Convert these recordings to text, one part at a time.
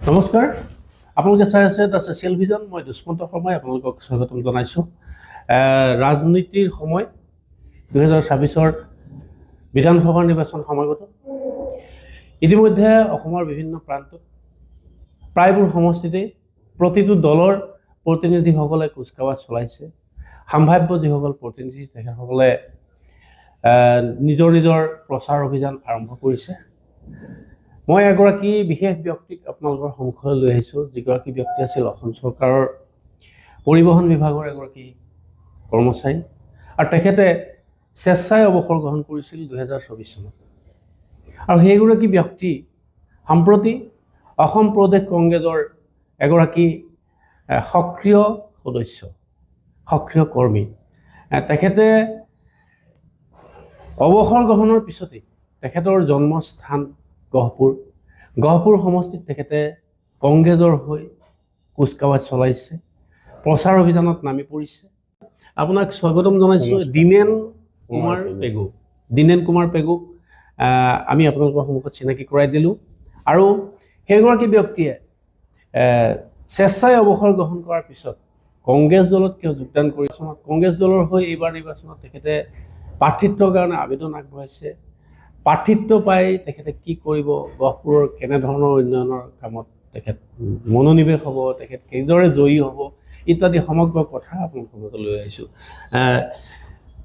নমস্কাৰ, আপোনালোকে চাই আছে দ্য ছ'চিয়েল ভিজন। মই দুষ্মন্ত শৰ্মাই আপোনালোকক স্বাগতম জনাইছোঁ। ৰাজনীতিৰ সময় 2026-ৰ বিধানসভাৰ নিৰ্বাচন সমাগত। ইতিমধ্যে অসমৰ বিভিন্ন প্ৰান্তত প্ৰায়বোৰ সমষ্টিতেই প্ৰতিটো দলৰ প্ৰতিনিধিসকলে কুচকাৱাজ চলাইছে। সম্ভাৱ্য যিসকল প্ৰতিনিধি তেখেতসকলে নিজৰ নিজৰ প্ৰচাৰ অভিযান আৰম্ভ কৰিছে। মই এগৰাকী বিশেষ ব্যক্তিক আপোনালোকৰ সন্মুখলৈ লৈ আহিছোঁ, যিগৰাকী ব্যক্তি আছিল অসম চৰকাৰৰ পৰিবহণ বিভাগৰ এগৰাকী কৰ্মচাৰী, আৰু তেখেতে স্বেচ্ছাই অৱসৰ গ্ৰহণ কৰিছিল 2024 চনত। আৰু সেইগৰাকী ব্যক্তি সম্প্ৰতি অসম প্ৰদেশ কংগ্ৰেছৰ এগৰাকী সক্ৰিয় সদস্য, সক্ৰিয় কৰ্মী। তেখেতে অৱসৰ গ্ৰহণৰ পিছতেই তেখেতৰ জন্মস্থান গহপুৰ সমষ্টিত তেখেতে কংগ্ৰেছৰ হৈ কুচকাৱাজ চলাইছে, প্ৰচাৰ অভিযানত নামি পৰিছে। আপোনাক স্বাগতম জনাইছোঁ দিনেন কুমাৰ পেগুক আমি আপোনালোকৰ সন্মুখত চিনাকি কৰাই দিলোঁ। আৰু সেইগৰাকী ব্যক্তিয়ে স্বেচ্ছাই অৱসৰ গ্ৰহণ কৰাৰ পিছত কংগ্ৰেছ দলত কিয় যোগদান কৰিছে, কংগ্ৰেছ দলৰ হৈ এইবাৰ নিৰ্বাচনত তেখেতে প্ৰাৰ্থিত্বৰ কাৰণে আবেদন আগবঢ়াইছে। প্ৰাৰ্থিত্ব পাই তেখেতে কি কৰিব, গহপুৰৰ কেনেধৰণৰ উন্নয়নৰ কামত তেখেত মনোনিৱেশ হ'ব, তেখেত কেনেদৰে জয়ী হ'ব ইত্যাদি সমগ্ৰ কথা আপোনালোকক লৈ আহিছোঁ।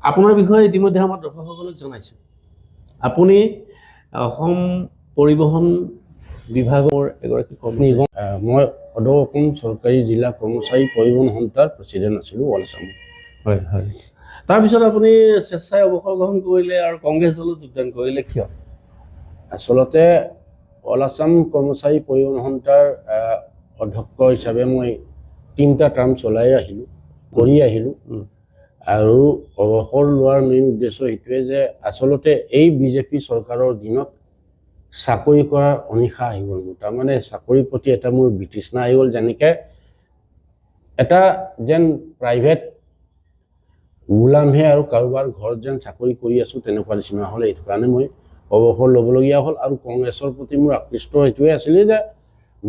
আপোনাৰ বিষয়ে ইতিমধ্যে আমাৰ দৰ্শকসকলক জনাইছোঁ। আপুনি অসম পৰিবহণ বিভাগৰ এগৰাকী কৰ্মী। মই সদৌ অসম চৰকাৰী জিলা কৰ্মচাৰী পৰিবহণ সন্থাৰ প্ৰেচিডেণ্ট আছিলোঁ অল আছাম। হয় হয়। তাৰপিছত আপুনি স্বেচ্ছাই অৱসৰ গ্ৰহণ কৰিলে আৰু কংগ্ৰেছ দলত যোগদান কৰিলে, কিয়? আচলতে অল আছাম কৰ্মচাৰী পৰিবহণ সন্থাৰ অধ্যক্ষ হিচাপে মই 3টা টাৰ্ম চলাই আহিলোঁ। আৰু অৱসৰ লোৱাৰ মেইন উদ্দেশ্য সেইটোৱে যে আচলতে এই বিজেপি চৰকাৰৰ দিনত চাকৰি কৰাৰ অনিশা আহি গ'ল মোৰ। তাৰমানে চাকৰিৰ প্ৰতি এটা মোৰ বিতৃষ্ণা আহি গ'ল, যেনেকৈ এটা যেন প্ৰাইভেট গোলামহে আৰু কাৰোবাৰ ঘৰত যেন চাকৰি কৰি আছোঁ তেনেকুৱা নিচিনা হ'ল। এইটো কাৰণে মই অৱসৰ ল'বলগীয়া হ'ল। আৰু কংগ্ৰেছৰ প্ৰতি মোৰ আকৃষ্ট এইটোৱে আছিলে যে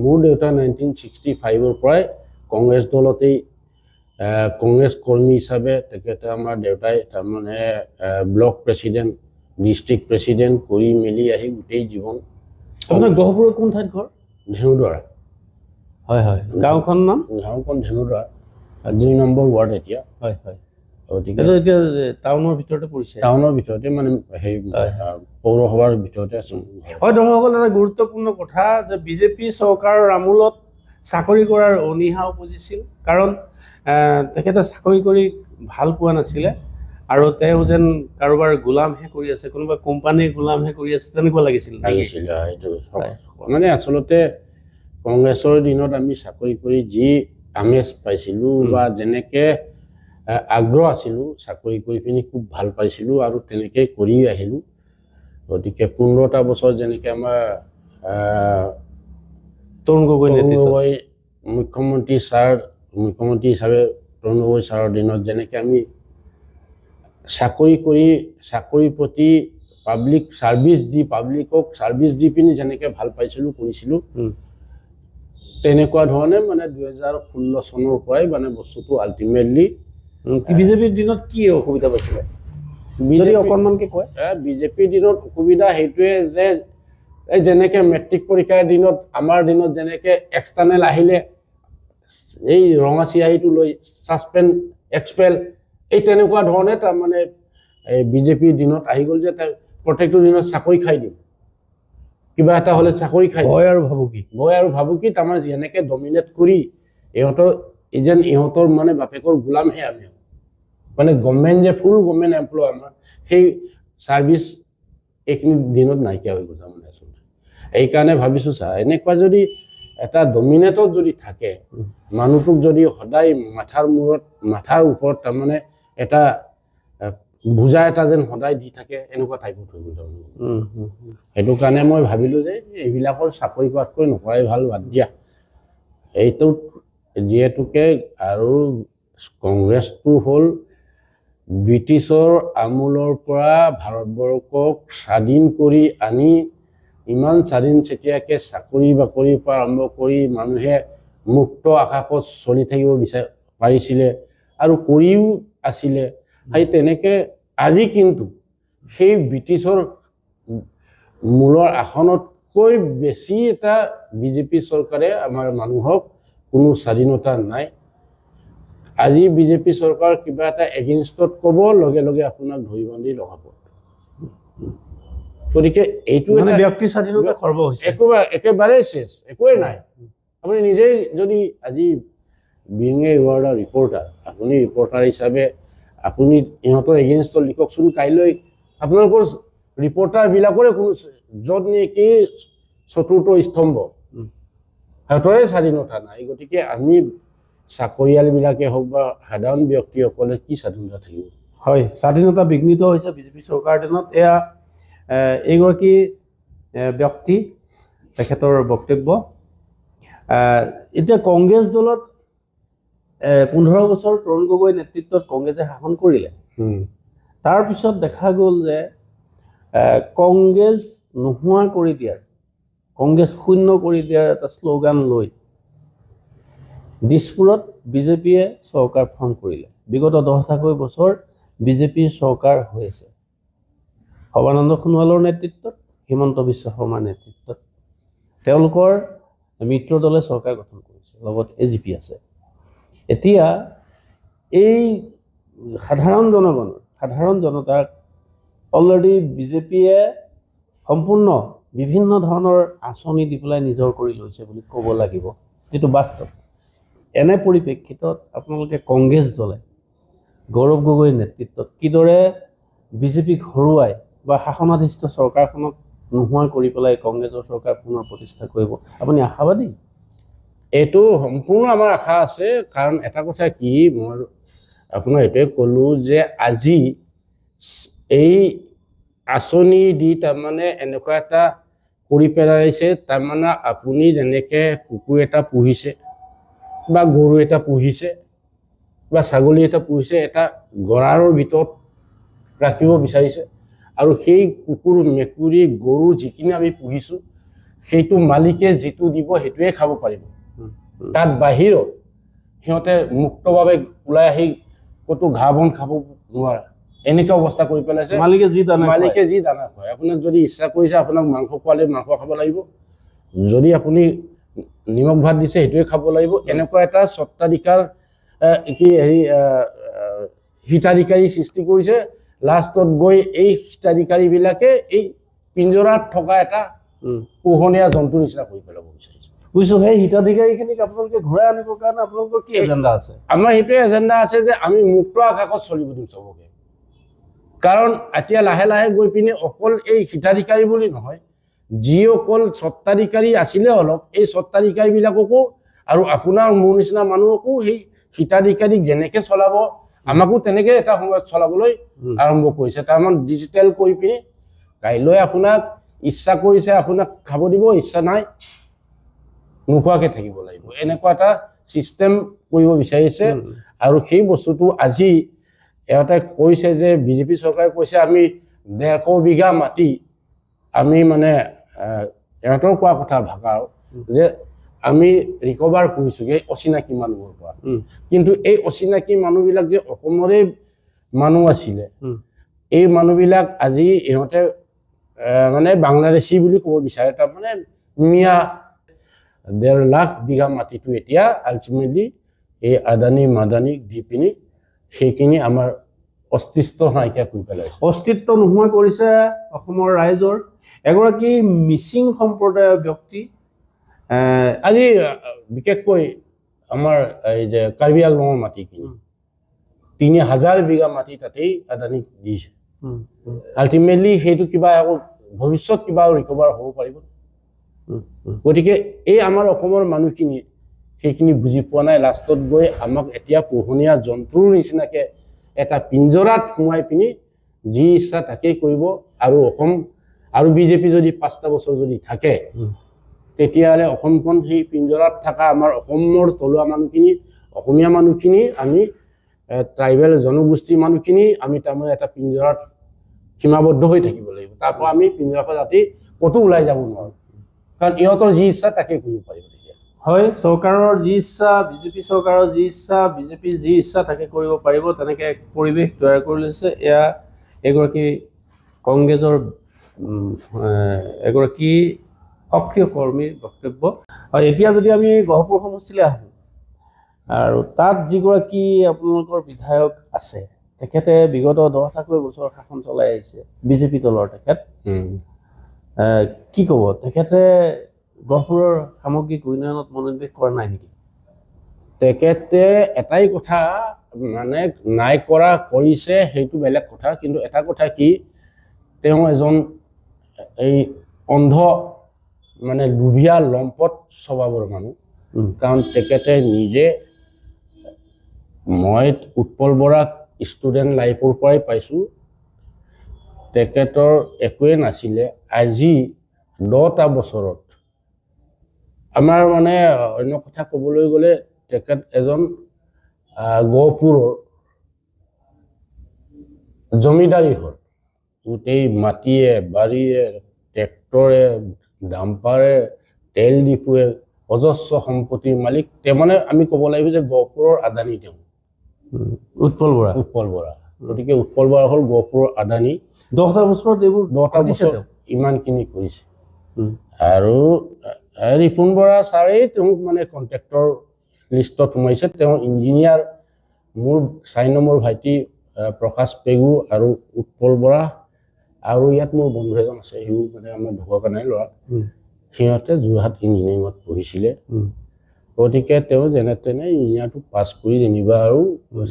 মোৰ দেউতা 1965-ৰ পৰাই কংগ্ৰেছ দলতেই কংগ্ৰেছ কৰ্মী হিচাপে তেখেতে আমাৰ দেউতাই তাৰমানে ব্লক প্ৰেচিডেণ্ট, ডিষ্ট্ৰিক্ট প্ৰেচিডেণ্ট কৰি মেলি আহি গোটেই জীৱন। আপোনাৰ গহপুৰৰ কোন ঠাইত ঘৰ? ধেনুদৰা। হয় হয়। গাঁওখন নাম? গাঁওখন ধেনুদৰা, 2 নম্বৰ ৱাৰ্ড এতিয়া। হয় হয়। গতিকে এতিয়া টাউনৰ ভিতৰতে পৰিছে? টাউনৰ ভিতৰতে, মানে সেই পৌৰসভাৰ ভিতৰতে আছোঁ। হয় দৰ্শকসকল, এটা গুৰুত্বপূৰ্ণ কথা যে বিজেপি চৰকাৰৰ আমোলত চাকৰি কৰাৰ অনীহা উপজিছিল। কাৰণ তেখেতে চাকৰি কৰি ভাল পোৱা নাছিলে, আৰু তেওঁ যেন কাৰোবাৰ গোলামহে কৰি আছে, কোনোবা কোম্পানীৰ গোলামহে কৰি আছে তেনেকুৱা লাগিছিল। এইটো মানে আচলতে কংগ্ৰেছৰ দিনত আমি চাকৰি কৰি যি আমেজ পাইছিলোঁ বা যেনেকৈ আগ্ৰহ আছিলোঁ চাকৰি কৰি পিনি খুব ভাল পাইছিলোঁ আৰু তেনেকৈ কৰি আহিলোঁ। গতিকে 15টা বছৰ যেনেকৈ আমাৰ তৰুণ গগৈ মুখ্যমন্ত্ৰী হিচাপে তৰুণ গগৈ ছাৰৰ দিনত যেনেকৈ আমি চাকৰি কৰি চাকৰিৰ প্ৰতি পাব্লিকক ছাৰ্ভিচ দি পিনি যেনেকৈ ভাল পাইছিলোঁ কৰিছিলোঁ, তেনেকুৱা ধৰণে মানে 2016 চনৰ পৰাই মানে বস্তুটো আল্টিমেটলি। বিজেপিৰ দিনত কি অসুবিধা পাইছিলে অকণমানকৈ কয়? বিজেপিৰ দিনত অসুবিধা সেইটোৱে যে এই যেনেকৈ মেট্ৰিক পৰীক্ষাৰ দিনত আমাৰ দিনত যেনেকৈ এক্সটাৰ্নেল আহিলে এই ৰঙা চিয়াহীটো লৈ ছাছপেণ্ড এক্সপেল, এই তেনেকুৱা ধৰণে তাৰমানে এই বিজেপিৰ দিনত আহি গ'ল যে প্ৰত্যেকটো দিনত চাকৰি খাই দিম, কিবা এটা হ'লে চাকৰি খাই ভয় আৰু ভাবুকি তাৰমানে যেনেকৈ ডমিনেট কৰি ইহঁতৰ মানে বাপেকৰ গোলামহে আমি, মানে গভৰ্ণমেণ্ট যে ফুল গভৰ্ণমেণ্ট এমপ্লয় আমাৰ, সেই ছাৰ্ভিচ এইখিনি দিনত নাইকিয়া হৈ গ'ল তাৰমানে। আচলতে এইকাৰণে ভাবিছোঁ এনেকুৱা যদি এটা ডমিনেটত যদি থাকে, মানুহটোক যদি সদায় মাথাৰ ওপৰত তাৰমানে এটা বোজা এটা যেন সদায় দি থাকে, এনেকুৱা টাইপত হৈ গ'ল তাৰমানে। সেইটো কাৰণে মই ভাবিলোঁ যে এইবিলাকৰ চাকৰি কৰাতকৈ নকৰাই ভাল, বাদ দিয়া। এইটোত যিহেতুকে আৰু কংগ্ৰেছটো হ'ল ব্ৰিটিছৰ আমোলৰ পৰা ভাৰতবৰ্ষক স্বাধীন কৰি আনি ইমান স্বাধীন চেতিয়াকে চাকৰি বাকৰিৰ পৰা আৰম্ভ কৰি মানুহে মুক্ত আকাশত চলি থাকিব পাৰিছিলে আৰু কৰিও আছিলে। সেই তেনেকে আজি কিন্তু সেই ব্ৰিটিছৰ মূলৰ আসনতকৈ বেছি এটা বিজেপি চৰকাৰে আমাৰ মানুহক কোনো স্বাধীনতা নাই। আজি বিজেপি চৰকাৰ কিবা এটা এগেইনষ্টত ক'ব, লগে লগে আপোনাক ধৰি বান্ধি লগাব। গতিকে এইটো মানে ব্যক্তি স্বাধীনতা খৰ্ব হৈছে, একেবাৰে শেষ, একোৱেই নাই। আপুনি নিজেই যদি আজি বিং এ ৱাৰ্ডৰ ৰিপৰ্টাৰ, আপুনি ৰিপৰ্টাৰ হিচাপে আপুনি ইহঁতৰ এগেইনষ্টত লিখকচোন। কাইলৈ আপোনালোকৰ ৰিপৰ্টাৰবিলাকৰে কোনো য'ত নেকি চতুৰ্থ স্তম্ভ, সিহঁতৰে স্বাধীনতা নাই। গতিকে আমি চাকৰিয়ালবিলাকে হওক বা সাধাৰণ ব্যক্তিসকলে কি স্বাধীনতা থাকিব? হয়, স্বাধীনতা বিঘ্নিত হৈছে বিজেপি চৰকাৰৰ দিনত। এয়া এইগৰাকী ব্যক্তি, তেখেতৰ বক্তব্য। এতিয়া কংগ্ৰেছ দলত 15 বছৰ তৰুণ গগৈ নেতৃত্বত কংগ্ৰেছে শাসন কৰিলে। তাৰপিছত দেখা গ'ল যে কংগ্ৰেছ নোহোৱা কৰি দিয়াৰ, কংগ্ৰেছ শূন্য কৰি দিয়াৰ এটা শ্লোগান লৈ দিছপুৰত বিজেপিয়ে চৰকাৰ ফৰ্ম কৰিলে। বিগত 10টাকৈ বছৰ বিজেপিৰ চৰকাৰ হৈ আছে সৰ্বানন্দ সোণোৱালৰ নেতৃত্বত, হিমন্ত বিশ্ব শৰ্মাৰ নেতৃত্বত। তেওঁলোকৰ মিত্ৰ দলে চৰকাৰ গঠন কৰিছে, লগত AGP আছে। এতিয়া এই সাধাৰণ জনতাক অলৰেডি বিজেপিয়ে সম্পূৰ্ণ বিভিন্ন ধৰণৰ আঁচনি দি পেলাই নিজৰ কৰি লৈছে বুলি ক'ব লাগিব, যিটো বাস্তৱ। এনে পৰিপ্ৰেক্ষিতত আপোনালোকে কংগ্ৰেছ দলে গৌৰৱ গগৈৰ নেতৃত্বত কিদৰে বিজেপিক হৰুৱাই বা শাসনাধিষ্ঠ চৰকাৰখনক নোহোৱা কৰি পেলাই কংগ্ৰেছৰ চৰকাৰ পুনৰ প্ৰতিষ্ঠা কৰিব, আপুনি আশাবাদী? এইটো সম্পূৰ্ণ আমাৰ আশা আছে। কাৰণ এটা কথা কি, মই আপোনাক এইটোৱে ক'লোঁ যে আজি এই আঁচনি দি তাৰমানে এনেকুৱা এটা কৰি পেলাইছে, তাৰমানে আপুনি যেনেকৈ কুকুৰ এটা পুহিছে বা গৰু এটা পুহিছে বা ছাগলী এটা পুহিছে, এটা গঁড়ালৰ ভিতৰত ৰাখিব বিচাৰিছে, আৰু সেই কুকুৰ, মেকুৰী, গৰু যিখিনি আমি পুহিছোঁ, সেইটো মালিকে যিটো দিব সেইটোৱে খাব পাৰিব। তাত বাহিৰত সিহঁতে মুক্তভাৱে ওলাই আহি ক'তো ঘাঁহ বন খাব নোৱাৰে, এনেকুৱা অৱস্থা কৰি পেলাইছে। মালিকে যি দানা খুৱায়, আপোনাক যদি ইচ্ছা কৰিছে আপোনাক মাংস খোৱালে মাংস খাব লাগিব, যদি আপুনি নিমখ ভাত দিছে সেইটোৱে খাব লাগিব। এনেকুৱা এটা স্বত্বাধিকাৰ হিতাধিকাৰী সৃষ্টি কৰিছে। লাষ্টত গৈ এই হিতাধিকাৰীবিলাকে এই পিঞ্জৰাত থকা এটা পোহনীয়া জন্তুৰ নিচিনা কৰি পেলাব বিচাৰিছে। বুজিছোঁ। সেই হিতাধিকাৰীখিনিক আপোনালোকে ঘূৰাই আনিবৰ কাৰণে আপোনালোকৰ কি এজেণ্ডা আছে? আমাৰ সেইটোৱে এজেণ্ডা আছে যে আমি মুক্ত আকাশত চলিব দিম চবকে। কাৰণ এতিয়া লাহে লাহে গৈ পিনে অকল এই হিতাধিকাৰী বুলি নহয়, যিসকল স্বত্বাধিকাৰী আছিলে অলপ, এই স্বত্বাধিকাৰীবিলাককো আৰু আপোনাৰ মোৰ নিচিনা মানুহকো সেই হিতাধিকাৰীক যেনেকৈ চলাব, আমাকো তেনেকৈ এটা সময়ত চলাবলৈ আৰম্ভ কৰিছে। তাৰমানে ডিজিটেল কৰি পিনে কাইলৈ আপোনাক ইচ্ছা কৰিছে আপোনাক খাব দিব, ইচ্ছা নাই নোখোৱাকৈ থাকিব লাগিব, এনেকুৱা এটা ছিষ্টেম কৰিব বিচাৰিছে। আৰু সেই বস্তুটো আজি এওঁতে কৈছে যে বিজেপি চৰকাৰে কৈছে আমি 150 বিঘা মাটি আমি মানে এওঁতৰ কোৱা কথা ভাষা যে আমি ৰিকভাৰ কৰিছোঁগৈ এই অচিনাকি মানুহৰ পৰা। কিন্তু এই অচিনাকি মানুহবিলাক যে অসমৰে মানুহ আছিলে, এই মানুহবিলাক আজি ইহঁতে মানে বাংলাদেশী বুলি ক'ব বিচাৰে। তাৰমানে মিয়া 1.5 লাখ বিঘা মাটিটো এতিয়া আল্টিমেটলি এই আদানী মাদানীক দি পিনি সেইখিনি আমাৰ অস্তিত্ব নাইকিয়া কৰি পেলাইছে, অস্তিত্ব নোহোৱা কৰিছে অসমৰ ৰাইজৰ। এগৰাকী মিচিং সম্প্ৰদায়ৰ ব্যক্তি আজি বিশেষকৈ আমাৰ এই যে কাৰ্বি আংলঙৰ মাটিখিনি 3000 বিঘা মাটি তাতেই আদানীক দিছে। আল্টিমেটলি সেইটো কিবা আকৌ ভৱিষ্যত কিবা ৰিকভাৰ হ'ব পাৰিব। গতিকে এই আমাৰ অসমৰ মানুহখিনি সেইখিনি বুজি পোৱা নাই। লাষ্টত গৈ আমাক এতিয়া পোহনীয়া জন্তুৰ নিচিনাকৈ এটা পিঞ্জৰাত সোমাই পিনি যি ইচ্ছা তাকেই কৰিব। আৰু অসম আৰু বিজেপি যদি 5টা বছৰ যদি থাকে, তেতিয়াহ'লে অসমখন সেই পিঞ্জৰাত থকা আমাৰ অসমৰ থলুৱা মানুহখিনি, অসমীয়া মানুহখিনি, আমি ট্ৰাইবেল জনগোষ্ঠীৰ মানুহখিনি আমি তাৰমানে এটা পিঞ্জৰাত সীমাবদ্ধ হৈ থাকিব লাগিব। তাৰ পৰা আমি পিঞ্জৰাৰ পৰা যাতে ক'তো ওলাই যাব নোৱাৰোঁ, কাৰণ ইহঁতৰ যি ইচ্ছা তাকে কৰিব পাৰিব। হয়, চৰকাৰৰ যি ইচ্ছা, বিজেপি চৰকাৰৰ যি ইচ্ছা, বিজেপিৰ যি ইচ্ছা তাকে কৰিব পাৰিব, তেনেকৈ এক পৰিৱেশ তৈয়াৰ কৰি লৈছে। এয়া এগৰাকী কংগ্ৰেছৰ এগৰাকী সক্ৰিয় কৰ্মীৰ বক্তব্য। আৰু এতিয়া যদি আমি গহপুৰ সমষ্টিলৈ আহোঁ, আৰু তাত যিগৰাকী আপোনালোকৰ বিধায়ক আছে, তেখেতে বিগত 10টাকৈ বছৰ শাসন চলাই আহিছে, বিজেপি দলৰ তেখেত। কি ক'ব, তেখেতে গহপুৰৰ সামগ্ৰিক উন্নয়নত মনোনিৱেশ কৰা নাই নেকি? তেখেতে এটাই কথা মানে নাই কৰা, কৰিছে সেইটো বেলেগ কথা, কিন্তু এটা কথা কি, তেওঁ এজন এই অন্ধ মানে লোভীয়া লম্পট স্বভাৱৰ মানুহ। কাৰণ তেখেতে নিজে, মই উৎপল বৰাক ষ্টুডেণ্ট লাইফৰ পৰাই পাইছোঁ, তেখেতৰ একোৱে নাছিলে। আজি 10টা বছৰত আমাৰ মানে অন্য কথা ক'বলৈ গ'লে তেখেত এজন গহপুৰৰ জমিদাৰী হ'ল। গোটেই মাটিয়ে বাৰীয়ে ট্ৰেক্টৰে ডাম্পাৰে তেল ডিপুৱে অজস্ৰ সম্পত্তিৰ মালিক। তেওঁ মানে আমি ক'ব লাগিব যে গহপুৰৰ আদানী তেওঁ, উৎপল বৰা। গতিকে উৎপল বৰা হ'ল গহপুৰৰ আদানী। 10টা বছৰত এইবোৰ 10টা বছৰ ইমানখিনি কৰিছে। আৰু ৰিপুণ বৰা ছাৰেই তেওঁক মানে কণ্ট্ৰেক্টৰ লিষ্টত সোমাইছে। তেওঁ ইঞ্জিনিয়াৰ। মোৰ 4 নম্বৰ ভাইটি প্ৰকাশ পেগু আৰু উৎপল বৰা, আৰু ইয়াত মোৰ বন্ধু এজন আছে, সিও মানে আমাৰ ঢকুৱাখানাৰ ল'ৰা। সিহঁতে যোৰহাট ইঞ্জিনিয়াৰিঙত পঢ়িছিলে। গতিকে তেওঁ যেনে তেনে ইঞ্জিনিয়াৰটো পাছ কৰি যেনিবা আৰু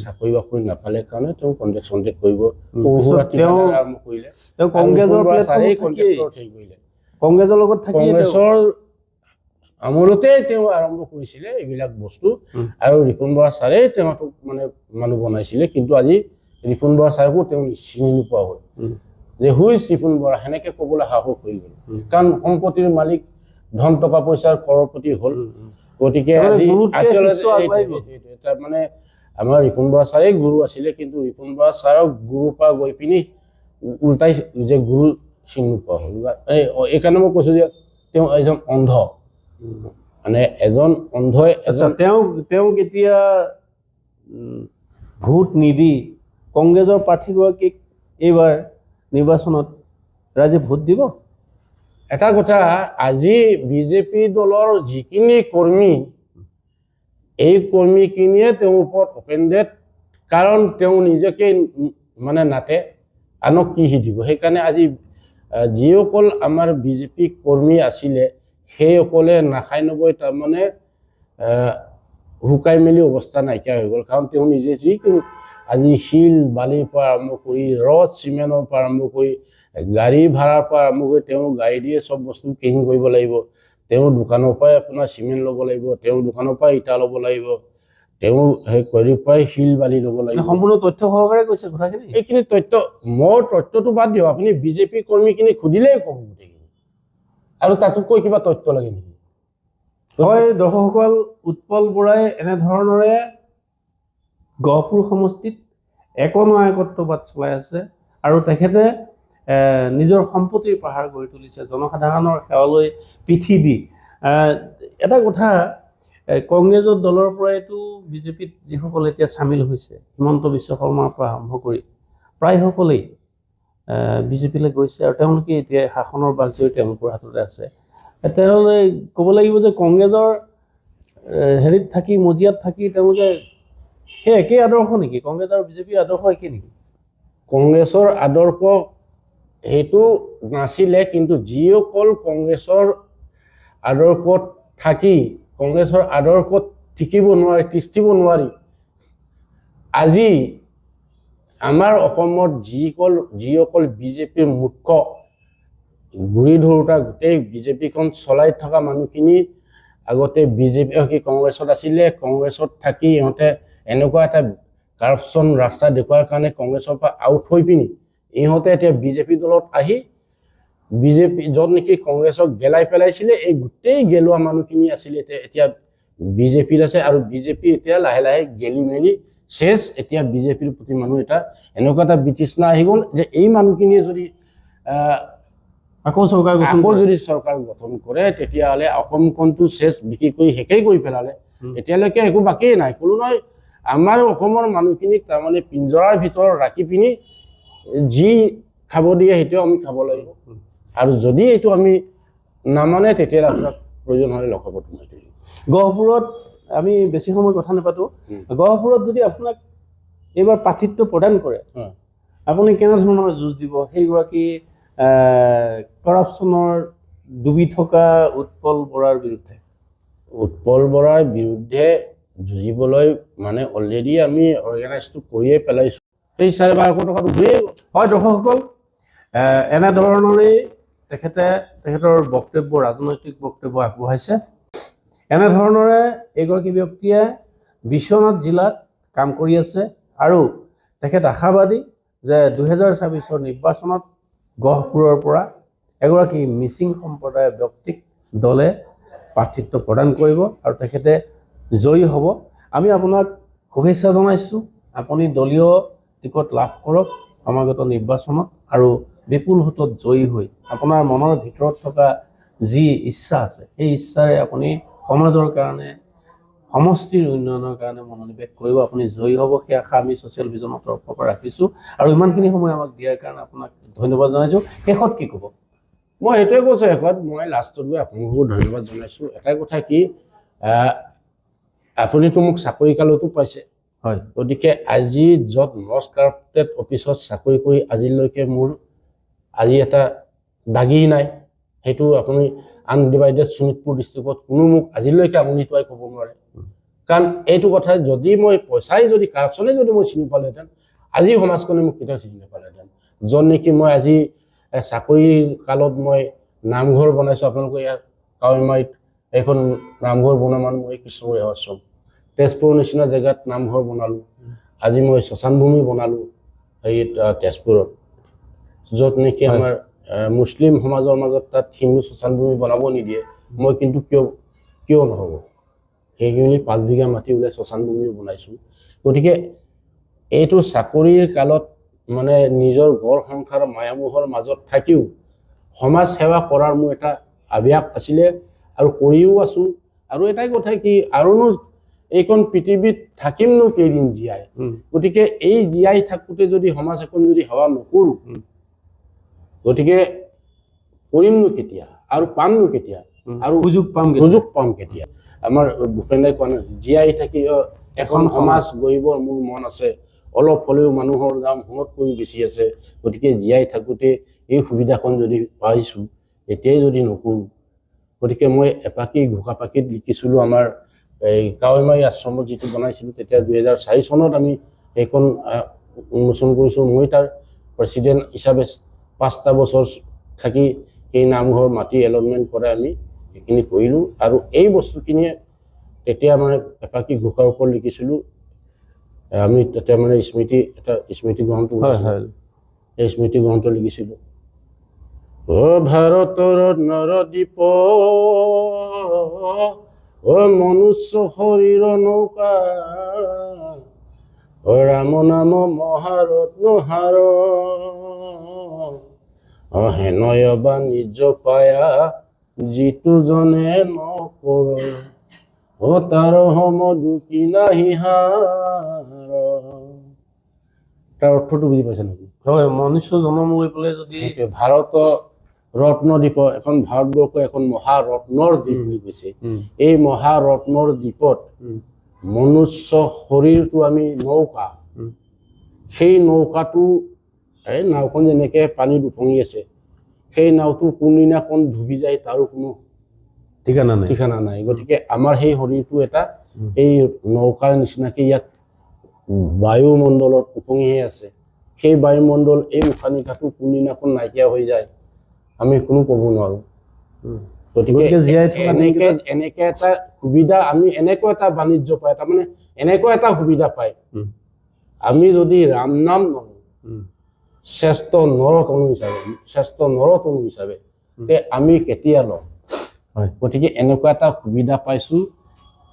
চাকৰি বাকৰি নাপালে কাৰণে তেওঁ কণ্টেক্ট কৰিব আৰম্ভ কৰিলে। কংগ্ৰেছৰ লগত থাকি কংগ্ৰেছৰ আমোলতেই তেওঁ আৰম্ভ কৰিছিলে এইবিলাক বস্তু। আৰু ৰিপুণ বৰা ছাৰেই তেওঁক মানে মানুহ বনাইছিলে। কিন্তু আজি ৰিপুণ বৰা ছাৰকো তেওঁ চিনি নোপোৱা হ'ল যে হুইজ ৰিপুণ বৰা, সেনেকে ক'বলৈ সাহস হৈ গ'ল। কাৰণ সম্পত্তিৰ মালিক, ধন টকা পইচাৰ কৰপতি হ'ল। গতিকে আজি আচলতে মানে আমাৰ ৰিপুণ বৰা ছাৰেই গুৰু আছিলে, কিন্তু ৰিপুণ বৰা ছাৰক গুৰুৰ পৰা গৈ পিনি উল্টাই যে গুৰু চিনি নোপোৱা হ'ল। এইকাৰণে মই কৈছোঁ যে তেওঁ এজন অন্ধ, মানে এজন অন্ধই তেওঁক এতিয়া ভোট নিদি কংগ্ৰেছৰ প্ৰাৰ্থীগৰাকীক এইবাৰ নিৰ্বাচনত ৰাইজে ভোট দিব। এটা কথা, আজি বিজেপি দলৰ যিখিনি কৰ্মী, এই কৰ্মীখিনিয়ে তেওঁৰ ওপৰত অপেণ্ডেড। কাৰণ তেওঁ নিজকে মানে নাতে, আনক কি দিব। সেইকাৰণে আজি যিসকল আমাৰ বিজেপি কৰ্মী আছিলে, সেইসকলে নাখাই নবৈ তাৰমানে শুকাই মেলি অৱস্থা নাইকিয়া হৈ গ'ল। কাৰণ তেওঁ নিজে যিকোনো আজি শিল বালিৰ পৰা আৰম্ভ কৰি ৰড চিমেণ্টৰ পৰা আৰম্ভ কৰি গাড়ী ভাড়াৰ পৰা আৰম্ভ কৰি তেওঁ গাড়ী দিয়ে চব বস্তু কিনি কৰিব লাগিব। তেওঁৰ দোকানৰ পৰাই আপোনাৰ চিমেণ্ট ল'ব লাগিব, তেওঁৰ দোকানৰ পৰাই ইটা ল'ব লাগিব, তেওঁ সেই কৰিৰ পৰাই শিল বালি ল'ব লাগিব। সম্পূৰ্ণ তথ্য সহকাৰে কৈছে কথাখিনি। এইখিনি তথ্য, মোৰ তথ্যটো বাদ দিয়ক, আপুনি বিজেপি কৰ্মীখিনি সুধিলেই ক'ব গোটেইখিনি, আৰু তাতোতকৈ কিবা তথ্য লাগে নেকি? হয় দৰ্শকসকল, উৎপল বৰাই এনেধৰণৰে গহপুৰ সমষ্টিত একনায়কত্ববাদ চলাই আছে, আৰু তেখেতে নিজৰ সম্পত্তিৰ পাহাৰ গঢ়ি তুলিছে, জনসাধাৰণৰ সেৱালৈ পিঠি দি। এটা কথা, কংগ্ৰেছৰ দলৰ পৰাইতো বিজেপিত যিসকল এতিয়া চামিল হৈছে, হিমন্ত বিশ্ব শৰ্মাৰ পৰা আৰম্ভ কৰি প্ৰায়সকলেই বিজেপিলৈ গৈছে, আৰু তেওঁলোকে এতিয়া শাসনৰ বাঘজৰী তেওঁলোকৰ হাততে আছে। তেনেহ'লে ক'ব লাগিব যে কংগ্ৰেছৰ হেৰিত থাকি, মজিয়াত থাকি তেওঁলোকে সেই একেই আদৰ্শ নেকি? কংগ্ৰেছ আৰু বিজেপিৰ আদৰ্শ একেই নেকি? কংগ্ৰেছৰ আদৰ্শ সেইটো নাছিলে, কিন্তু যিসকল কংগ্ৰেছৰ আদৰ্শত থাকি কংগ্ৰেছৰ আদৰ্শত টিকিব নোৱাৰি, তিষ্ঠিব নোৱাৰি, আজি আমাৰ অসমত যিসকল বিজেপিৰ মুখ্য গুৰি ধৰোঁতা, গোটেই বিজেপিখন চলাই থকা মানুহখিনি আগতে বিজেপি কংগ্ৰেছত আছিলে। কংগ্ৰেছত থাকি ইহঁতে এনেকুৱা এটা কাৰাপশ্যন ৰাস্তা দেখুৱাৰ কাৰণে কংগ্ৰেছৰ পৰা আউট হৈ পিনি ইহঁতে এতিয়া বিজেপি দলত আহি বিজেপি য'ত নেকি কংগ্ৰেছক গেলাই পেলাইছিলে, এই গোটেই গেলোৱা মানুহখিনি আছিলে এতিয়া বিজেপিত আছে। আৰু বিজেপি এতিয়া লাহে লাহে গেলি মেলি শেষ। এতিয়া বিজেপিৰ প্ৰতি মানুহ এটা এনেকুৱা এটা বিতৃষ্ণা আহি গ'ল যে এই মানুহখিনিয়ে যদি আকৌ চৰকাৰ গঠন আকৌ কৰে। যদি চৰকাৰ গঠন কৰে তেতিয়াহ'লে অসমখনটো শেষ বিক্ৰী কৰি শেষেই কৰি পেলালে। এতিয়ালৈকে একো বাকীয়ে নাই। কোনো নহয় আমাৰ অসমৰ মানুহখিনিক তাৰমানে পিঞ্জৰাৰ ভিতৰত ৰাখি পিনি যি খাব দিয়ে সেইটোও আমি খাব লাগিব। আৰু যদি এইটো আমি নামানে তেতিয়াহ'লে আপোনাক প্ৰয়োজন হ'লে লকআপত সোমাই থৈ দিব। গহপুৰত আমি বেছি সময় কথা নাপাতোঁ। গহপুৰত যদি আপোনাক এইবাৰ প্ৰাৰ্থিত্ব প্ৰদান কৰে, আপুনি কেনেধৰণৰ যুঁজ দিব সেইগৰাকী কৰাপশ্যনৰ ডুবি থকা উৎপল বৰাৰ বিৰুদ্ধে? উৎপল বৰাৰ বিৰুদ্ধে যুঁজিবলৈ মানে অলৰেডি আমি অৰ্গেনাইজটো কৰিয়ে পেলাইছোঁ। 4,500 টকা উঠিয়েই গ'ল। হয় দৰ্শকসকল, এনেধৰণৰেই তেখেতৰ বক্তব্য, ৰাজনৈতিক বক্তব্য আগবঢ়াইছে। এনেধৰণৰে এইগৰাকী ব্যক্তিয়ে বিশ্বনাথ জিলাত কাম কৰি আছে আৰু তেখেত আশাবাদী যে 2024 নিৰ্বাচনত গহপুৰৰ পৰা এগৰাকী মিচিং সম্প্ৰদায়ৰ ব্যক্তিক দলে প্ৰাৰ্থিত্ব প্ৰদান কৰিব আৰু তেখেতে জয়ী হ'ব। আমি আপোনাক শুভেচ্ছা জনাইছোঁ। আপুনি দলীয় টিকট লাভ কৰক সমাগত নিৰ্বাচনত আৰু বিপুল ভোটত জয়ী হৈ আপোনাৰ মনৰ ভিতৰত থকা যি ইচ্ছা আছে সেই ইচ্ছাৰে আপুনি সমাজৰ কাৰণে, সমষ্টিৰ উন্নয়নৰ কাৰণে মনোনিৱেশ কৰিব। আপুনি জয়ী হ'ব সেই আশা আমি ছ'চিয়েল ভিজনৰ তৰফৰ পৰা ৰাখিছোঁ আৰু ইমানখিনি সময় আমাক দিয়াৰ কাৰণে আপোনাক ধন্যবাদ জনাইছোঁ। শেষত কি ক'ব? মই সেইটোৱে কৈছোঁ, শেষত মই লাষ্টত গৈ আপোনালোকো ধন্যবাদ জনাইছোঁ। এটাই কথা কি, আপুনিতো মোক চাকৰি কালতো পাইছে। হয়, গতিকে আজি য'ত মষ্ট কাৰাপ্টেড অফিচত চাকৰি কৰি আজিলৈকে মোৰ আজি এটা দাগী নাই, সেইটো আপুনি আনডিভাইডেড শোণিতপুৰ ডিষ্ট্ৰিক্টত কোনো মোক আজিলৈকে আমনিতুৱাই ক'ব নোৱাৰে। কাৰণ এইটো কথা যদি মই পইচাই যদি কাৰাপশ্যনে যদি মই চিনি পালোহেঁতেন, আজি সমাজখনে মোক কেতিয়াও চিনি নাপালেহেঁতেন। য'ত নেকি মই আজি চাকৰিৰ কালত মই নামঘৰ বনাইছোঁ। আপোনালোকে ইয়াত কাৱৈমাৰীত এখন নামঘৰ বনোৱা মানুহ মই কৃষ্ণগুৰি আশ্ৰম, তেজপুৰৰ নিচিনা জেগাত নামঘৰ বনালোঁ। আজি মই শ্মশান ভূমি বনালোঁ এই তেজপুৰত, য'ত নেকি আমাৰ মুছলিম সমাজৰ মাজত তাত হিন্দু শ্মশান ভূমি বনাব নিদিয়ে। মই কিন্তু কিয় নহ'ব, সেইখিনি 5 বিঘা মাটি ওলাই শ্মশান ভূমি বনাইছোঁ। গতিকে এইটো চাকৰিৰ কালত মানে নিজৰ ঘৰ সংসাৰ মায়ামোহৰ মাজত থাকিও সমাজ সেৱা কৰাৰ মোৰ এটা আভ্যাস আছিলে আৰু কৰিও আছোঁ। আৰু এটাই কথা কি, আৰুনো এইখন পৃথিৱীত থাকিমনো কেইদিন জীয়াই। গতিকে এই জীয়াই থাকোঁতে যদি সমাজ এখন যদি সেৱা নকৰোঁ, গতিকে কৰিমনো কেতিয়া আৰু পামনো কেতিয়া আৰু সুযোগ পাম কেতিয়া? আমাৰ ভূপেন্দ্ৰই কোৱা নাই, জীয়াই থাকি এখন সমাজ গঢ়িবৰ মোৰ মন আছে, অলপ হ'লেও মানুহৰ দাম সোণতকৈ বেছি আছে। গতিকে জীয়াই থাকোঁতে এই সুবিধাখন যদি পাইছোঁ, এতিয়াই যদি নকৰোঁ, গতিকে মই এপাকি ঘোকাপাকিত লিখিছিলোঁ আমাৰ এই কাৱৈমাৰী আশ্ৰমত যিটো বনাইছিলোঁ তেতিয়া 2004 চনত আমি সেইখন উন্মোচন কৰিছোঁ। মই তাৰ প্ৰেচিডেণ্ট হিচাপে 5টা বছৰ থাকি সেই নামঘৰ মাটি এলটমেণ্ট কৰাই আমি সেইখিনি কৰিলোঁ। আৰু এই বস্তুখিনিয়ে তেতিয়া মানে এপাকি ঘোকাৰ ওপৰত লিখিছিলোঁ। আমি তাতে মানে স্মৃতি গ্ৰন্থ এই স্মৃতি গ্ৰন্থ লিখিছিলোঁ। ভাৰতৰ নৰদ্বীপ মনুষ্য শৰীৰ নৌকা, ৰাম নাম মহাৰত্ন হাৰ, হেনয় বাণিজ্য পায়া যিটো জনে নকৰ, তাৰ সম দুখী নাহি হাৰ। তাৰ অৰ্থটো বুজি পাইছে নেকি? হয়, মনুষ্য জন্ম লৈ পেলাই যদি ভাৰত ৰত্নদ্বীপ, এখন ভাৰতবৰ্ষ এখন মহাৰত্নৰ দ্বীপ বুলি কৈছে। এই মহাৰত্নৰ দ্বীপত মনুষ্য শৰীৰটো আমি নৌকা, সেই নৌকাটো এই নাওখন যেনেকৈ পানীত উপঙি আছে, সেই নাওটো কোনদিনাখন ডুবি যায় তাৰো কোনো ঠিকানা নাই। গতিকে আমাৰ সেই শৰীৰটো এটা এই নৌকাৰ নিচিনাকৈ ইয়াত বায়ুমণ্ডলত উপঙিহে আছে। সেই বায়ুমণ্ডল এই উশাহ নিশাহটো কোনদিনাখন নাইকিয়া হৈ যায় আমি কোনো ক'ব নোৱাৰোঁ। গতিকে জীয়াই থকা এনেকৈ এটা সুবিধা আমি এনেকুৱা এটা বাণিজ্য পাই, তাৰমানে এনেকুৱা এটা সুবিধা পায়, আমি যদি ৰাম নাম নলওঁ শ্ৰেষ্ঠ নৰতনু হিচাপে তে আমি কেতিয়া লওঁ? গতিকে এনেকুৱা এটা সুবিধা পাইছোঁ।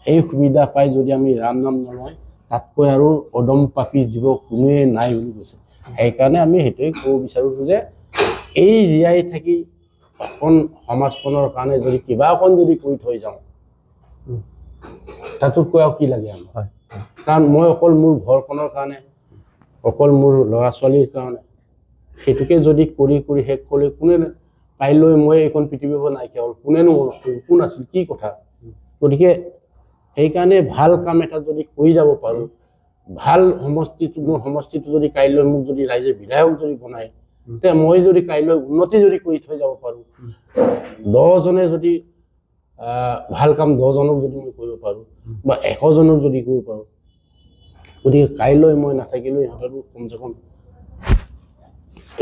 এই সুবিধা পাই যদি আমি ৰাম নাম নলওঁ, তাতকৈ আৰু অদম পাপী জীৱ কোনোৱে নাই বুলি কৈছে। সেইকাৰণে আমি সেইটোৱে ক'ব বিচাৰোঁ যে এই জীয়াই থাকি অকণ সমাজখনৰ কাৰণে যদি কিবা অকণ যদি কৰি থৈ যাওঁ তাতোতকৈ আৰু কি লাগে আমাক হয় কাৰণ মই অকল মোৰ ঘৰখনৰ কাৰণে অকল মোৰ ল'ৰা ছোৱালীৰ কাৰণে সেইটোকে যদি কৰি কৰি শেষ কৰি কোনে কাইলৈ মই এইখন পৃথিৱীৰ পৰা নাইকিয়া হ'ল কোনেনো কোন আছিল কি কথা গতিকে সেইকাৰণে ভাল কাম এটা যদি কৰি যাব পাৰোঁ ভাল সমষ্টিটো মোৰ সমষ্টিটো যদি কাইলৈ মোক যদি ৰাইজে বিধায়ক যদি বনায় তেতিয়া মই যদি কাইলৈ উন্নতি যদি কৰি থৈ যাব পাৰোঁ 10জনে যদি ভাল কাম 10জনক যদি মই কৰিব পাৰোঁ বা 100জনক যদি কৰিব পাৰোঁ গতিকে কাইলৈ মই নাথাকিলেও ইহঁতৰো কমচে কম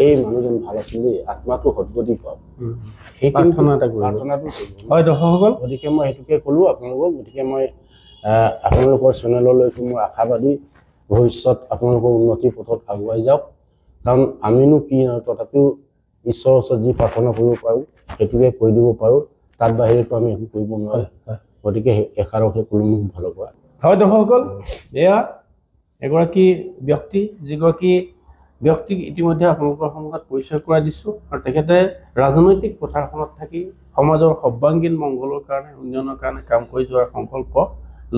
এই মানুহজন ভাল আছিল দেই আত্মাটো সদগতি পাওক সেই প্ৰাৰ্থনাটো কৰিব হয় দৰ্শকসকল গতিকে মই সেইটোকে ক'লোঁ আপোনালোকক গতিকে মই আপোনালোকৰ চেনেললৈকে মোৰ আশাবাদী ভৱিষ্যত আপোনালোকৰ উন্নতিৰ পথত আগুৱাই যাওক কাৰণ আমিনো কি তথাপিও ঈশ্বৰৰ ওচৰত যি প্ৰাৰ্থনা কৰিব পাৰোঁ সেইটোকে কৰি দিব পাৰোঁ তাত বাহিৰেতো আমি একো কৰিব নোৱাৰোঁ গতিকে এষাৰকে ক'লোঁ মোক ভালৰ পৰা হয় দৰ্শকসকল এয়া এগৰাকী ব্যক্তি যিগৰাকী ব্যক্তিক ইতিমধ্যে আপোনালোকৰ সন্মুখত পৰিচয় কৰাই দিছোঁ আৰু তেখেতে ৰাজনৈতিক পথাৰখনত থাকি সমাজৰ সৰ্বাংগীন মংগলৰ কাৰণে উন্নয়নৰ কাৰণে কাম কৰি যোৱাৰ সংকল্প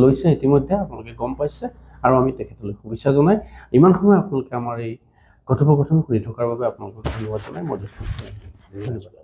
লৈছে ইতিমধ্যে আপোনালোকে গম পাইছে আৰু আমি তেখেতলৈ শুভেচ্ছা জনাই ইমান সময় আপোনালোকে আমাৰ এই কথোপকথন শুনি থকাৰ বাবে আপোনালোকক ধন্যবাদ জনাই মই ধন্যবাদ।